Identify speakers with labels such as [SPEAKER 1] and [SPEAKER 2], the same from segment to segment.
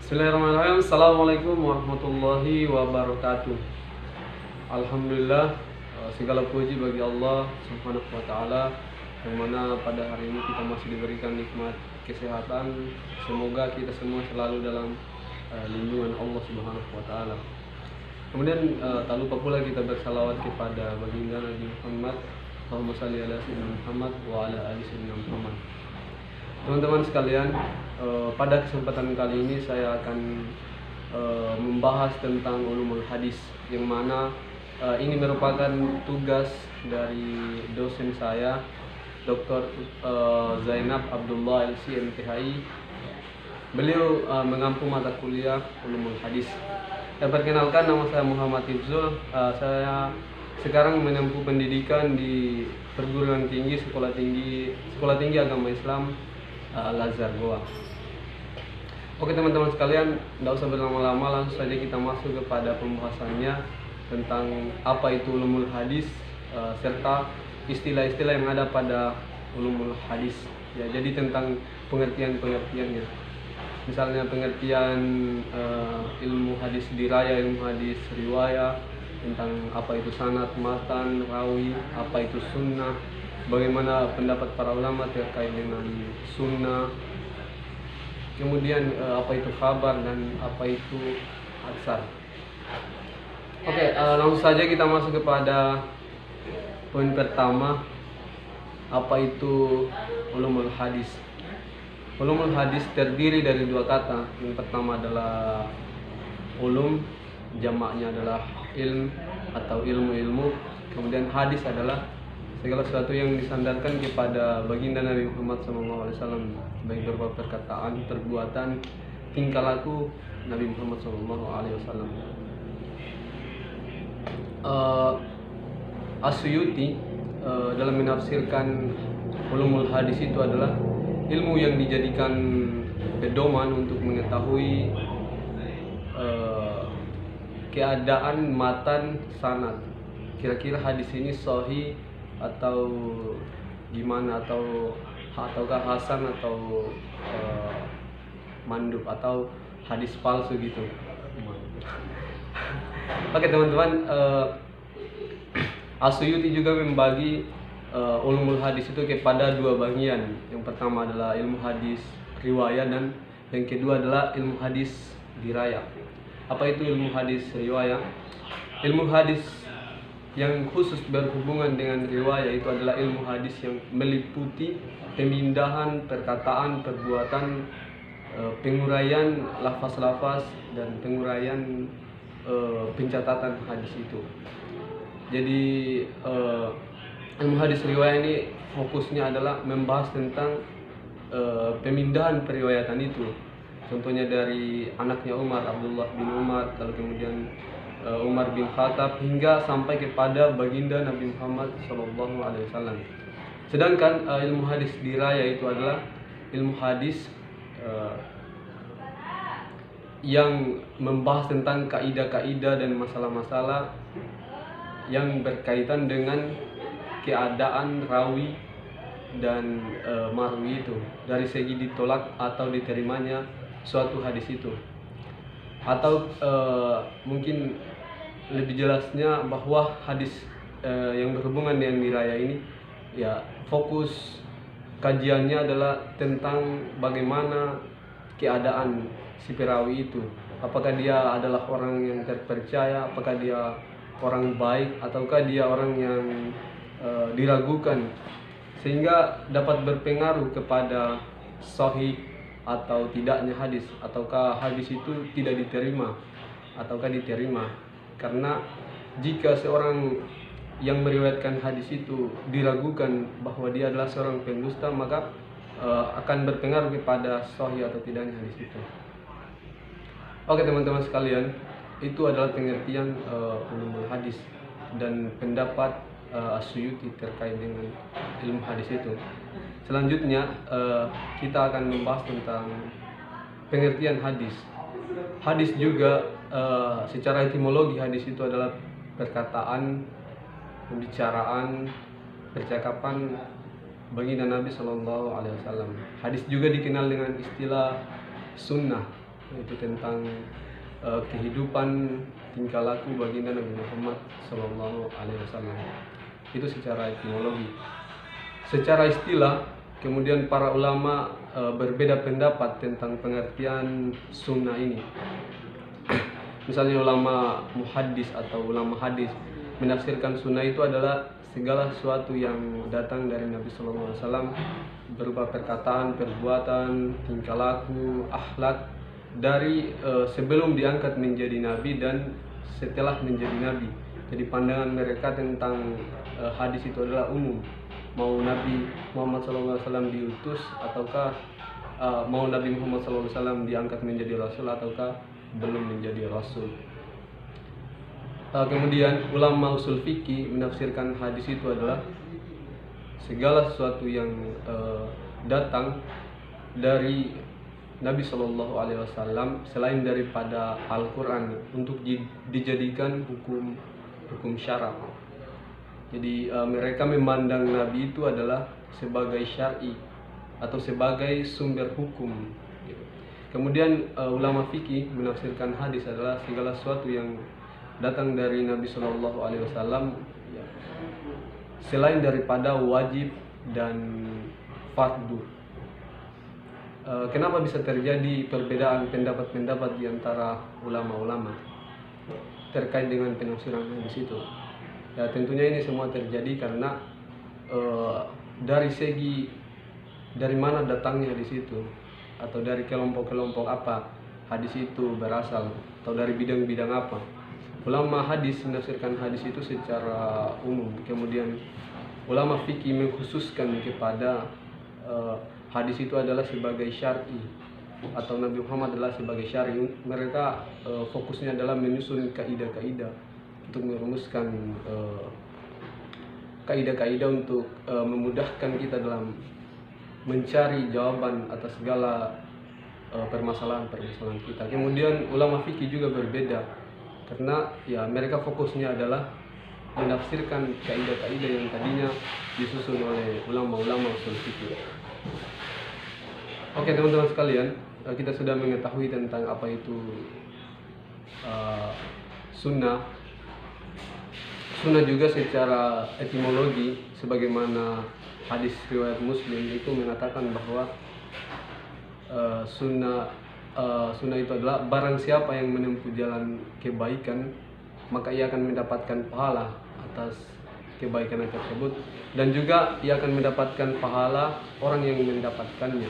[SPEAKER 1] Bismillahirrahmanirrahim. Assalamualaikum warahmatullahi wabarakatuh. Alhamdulillah, segala puji bagi Allah Subhanahu wa taala yang mana pada hari ini kita masih diberikan nikmat kesehatan. Semoga kita semua selalu dalam lindungan Allah Subhanahu wa taala. Kemudian tak lupa pula kita bersalawat kepada baginda Nabi Muhammad. Allahumma shalli ala sayyidina Muhammad wa ala ali sayyidina Muhammad. Teman-teman sekalian, pada kesempatan kali ini saya akan membahas tentang ulumul hadis, yang mana ini merupakan tugas dari dosen saya, Dr. Zainab Abdullah LC MTHI. Beliau mengampu mata kuliah ulumul hadis. Perkenalkan, nama saya Muhammad Hifzul. Saya sekarang menempuh pendidikan di perguruan tinggi Sekolah Tinggi Agama Islam Al-Azhar Goa. Oke teman-teman sekalian, tidak usah berlama-lama, langsung saja kita masuk kepada pembahasannya tentang apa itu ulumul hadis, serta istilah-istilah yang ada pada ulumul hadis. Ya, jadi tentang pengertian-pengertiannya. Misalnya pengertian ilmu hadis diraya, ilmu hadis riwayah, tentang apa itu sanad, matan, rawi, apa itu sunnah, bagaimana pendapat para ulama terkait dengan sunnah, kemudian apa itu khabar dan apa itu atsar. Oke, langsung saja kita masuk kepada poin pertama, apa itu ulumul hadis. Ulumul hadis terdiri dari dua kata. Yang pertama adalah ulum, jamaknya adalah ilm atau ilmu-ilmu. Kemudian hadis adalah segala sesuatu yang disandarkan kepada baginda Nabi Muhammad SAW, baik berupa perkataan, perbuatan, tingkah laku Nabi Muhammad SAW. As-Suyuti dalam menafsirkan ulumul hadis itu adalah ilmu yang dijadikan pedoman untuk mengetahui keadaan matan sanad. Kira-kira hadis ini sahih atau gimana, ataukah hasan atau mandub atau hadis palsu gitu. Oke teman-teman, As-Suyuti juga membagi ulumul hadis itu kepada dua bagian. Yang pertama adalah ilmu hadis riwayah dan yang kedua adalah ilmu hadis diraya. Apa itu ilmu hadis riwayah? Ilmu hadis yang khusus berhubungan dengan riwayah itu adalah ilmu hadis yang meliputi pemindahan perkataan, perbuatan, penguraian lafaz-lafaz dan penguraian pencatatan hadis itu. Jadi ilmu hadis riwayah ini fokusnya adalah membahas tentang pemindahan periwayatan itu. Contohnya dari anaknya Umar, Abdullah bin Umar, lalu kemudian Umar bin Khattab hingga sampai kepada baginda Nabi Muhammad SAW. Sedangkan ilmu hadis diraya itu adalah ilmu hadis yang membahas tentang kaidah-kaidah dan masalah-masalah yang berkaitan dengan keadaan rawi dan marwi itu, dari segi ditolak atau diterimanya suatu hadis itu. Atau mungkin lebih jelasnya bahwa hadis yang berhubungan dengan diraya ini, ya fokus kajiannya adalah tentang bagaimana keadaan si perawi itu. Apakah dia adalah orang yang terpercaya, apakah dia orang baik, ataukah dia orang yang diragukan, sehingga dapat berpengaruh kepada sahih atau tidaknya hadis, ataukah hadis itu tidak diterima ataukah diterima. Karena jika seorang yang meriwayatkan hadis itu diragukan bahwa dia adalah seorang pendusta, maka akan berpengaruh kepada sahih atau tidaknya hadis itu. Oke teman-teman sekalian, itu adalah pengertian ulumul hadis dan pendapat As-Suyuti terkait dengan ilmu hadis itu. Selanjutnya kita akan membahas tentang pengertian hadis. Hadis juga secara etimologi hadis itu adalah perkataan, pembicaraan, percakapan baginda Nabi SAW. Hadis juga dikenal dengan istilah sunnah. yaitu tentang kehidupan tingkah laku baginda Nabi Muhammad Sallallahu Alaihi Wasallam. Itu secara etimologi. Secara istilah, kemudian para ulama berbeda pendapat tentang pengertian sunnah ini. Misalnya ulama muhaddis atau ulama hadis menafsirkan sunnah itu adalah segala sesuatu yang datang dari Nabi Sallallahu Alaihi Wasallam berupa perkataan, perbuatan, tingkah laku, akhlak dari sebelum diangkat menjadi nabi dan setelah menjadi nabi. Jadi pandangan mereka tentang hadis itu adalah umum. Mau Nabi Muhammad SAW diutus ataukah mau Nabi Muhammad SAW diangkat menjadi rasul ataukah belum menjadi rasul. Kemudian ulama usul fikih menafsirkan hadis itu adalah segala sesuatu yang datang dari Nabi Shallallahu Alaihi Wasallam selain daripada Al-Quran untuk dijadikan hukum syara. Jadi mereka memandang Nabi itu adalah sebagai syar'i atau sebagai sumber hukum. Kemudian ulama fikih menafsirkan hadis adalah segala sesuatu yang datang dari Nabi Shallallahu Alaihi Wasallam selain daripada wajib dan fardu. Kenapa bisa terjadi perbedaan pendapat-pendapat di antara ulama-ulama terkait dengan penafsiran hadis itu? Ya, tentunya ini semua terjadi karena dari segi dari mana datangnya hadis itu, atau dari kelompok-kelompok apa hadis itu berasal, atau dari bidang-bidang apa. Ulama hadis menafsirkan hadis itu secara umum, kemudian ulama fikih mengkhususkan kepada hadis itu adalah sebagai syar'i atau Nabi Muhammad adalah sebagai syar'i. Mereka fokusnya adalah menyusun kaidah-kaidah untuk merumuskan kaidah-kaidah untuk memudahkan kita dalam mencari jawaban atas segala permasalahan-permasalahan kita. Kemudian ulama fikih juga berbeda karena ya mereka fokusnya adalah menafsirkan kaidah-kaidah yang tadinya disusun oleh ulama-ulama usul fikih. Oke teman-teman sekalian, kita sudah mengetahui tentang apa itu sunnah. Sunnah juga secara etimologi, sebagaimana hadis riwayat Muslim itu mengatakan bahwa sunnah itu adalah barang siapa yang menempuh jalan kebaikan maka ia akan mendapatkan pahala atas kebaikan tersebut, dan juga ia akan mendapatkan pahala orang yang mendapatkannya.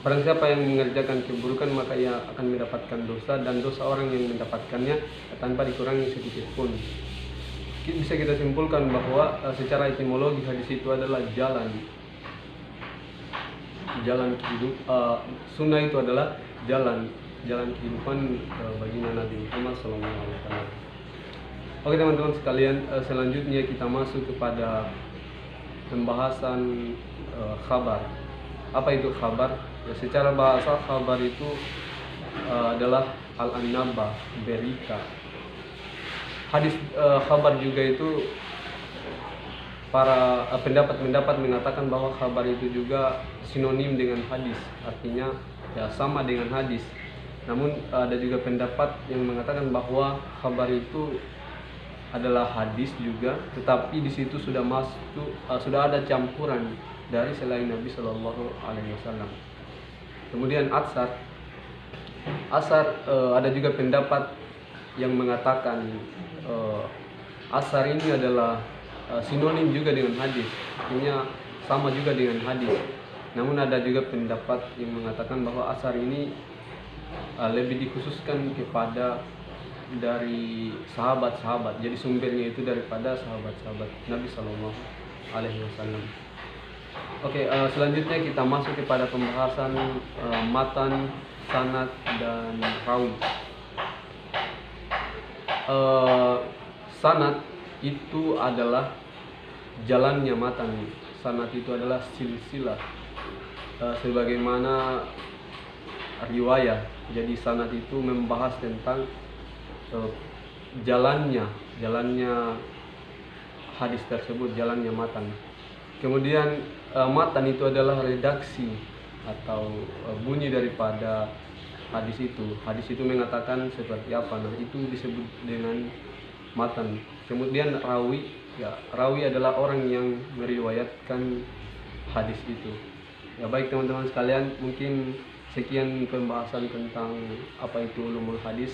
[SPEAKER 1] Barang siapa yang mengerjakan keburukan maka ia akan mendapatkan dosa, dan dosa orang yang mendapatkannya tanpa dikurangi sedikit pun. Bisa kita simpulkan bahwa secara etimologi hadis itu adalah jalan kehidupan. Sunnah itu adalah jalan kehidupan baginda Nabi Muhammad SAW. Oke teman-teman sekalian, selanjutnya kita masuk kepada pembahasan khabar. Apa itu khabar? Ya, secara bahasa khabar itu adalah al-annaba, berita. Hadis khabar juga itu para pendapat mengatakan bahwa khabar itu juga sinonim dengan hadis, artinya ya sama dengan hadis. Namun ada juga pendapat yang mengatakan bahwa khabar itu adalah hadis juga, tetapi di situ sudah sudah ada campuran dari selain Nabi Shallallahu Alaihi Wasallam. Kemudian asar ada juga pendapat yang mengatakan asar ini adalah sinonim juga dengan hadis, artinya sama juga dengan hadis. Namun ada juga pendapat yang mengatakan bahwa asar ini lebih dikhususkan kepada dari sahabat-sahabat, jadi sumbernya itu daripada sahabat-sahabat Nabi Sallallahu Alaihi Wasallam. Oke, selanjutnya kita masuk kepada pembahasan matan, sanad, dan rawi. Sanad itu adalah jalannya matan. Sanad itu adalah silsilah, sebagaimana riwayat. Jadi sanad itu membahas tentang jalannya hadis tersebut, jalannya matan. Kemudian matan itu adalah redaksi atau bunyi daripada hadis itu. Hadis itu mengatakan seperti apa, nah itu disebut dengan matan. Kemudian rawi, ya rawi adalah orang yang meriwayatkan hadis itu. Ya baik teman-teman sekalian, mungkin sekian pembahasan tentang apa itu ulumul hadis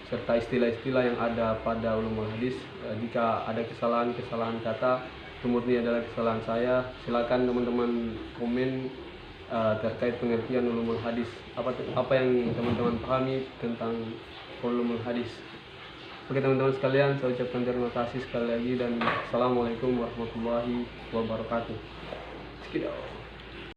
[SPEAKER 1] serta istilah-istilah yang ada pada ulumul hadis. Jika ada kesalahan-kesalahan kata, murni adalah kesalahan saya. Silakan teman-teman komen terkait pengertian ulumul hadis, apa yang teman-teman pahami tentang ulumul hadis. Oke teman-teman sekalian, saya ucapkan terima kasih sekali lagi dan assalamualaikum warahmatullahi wabarakatuh. Sekian.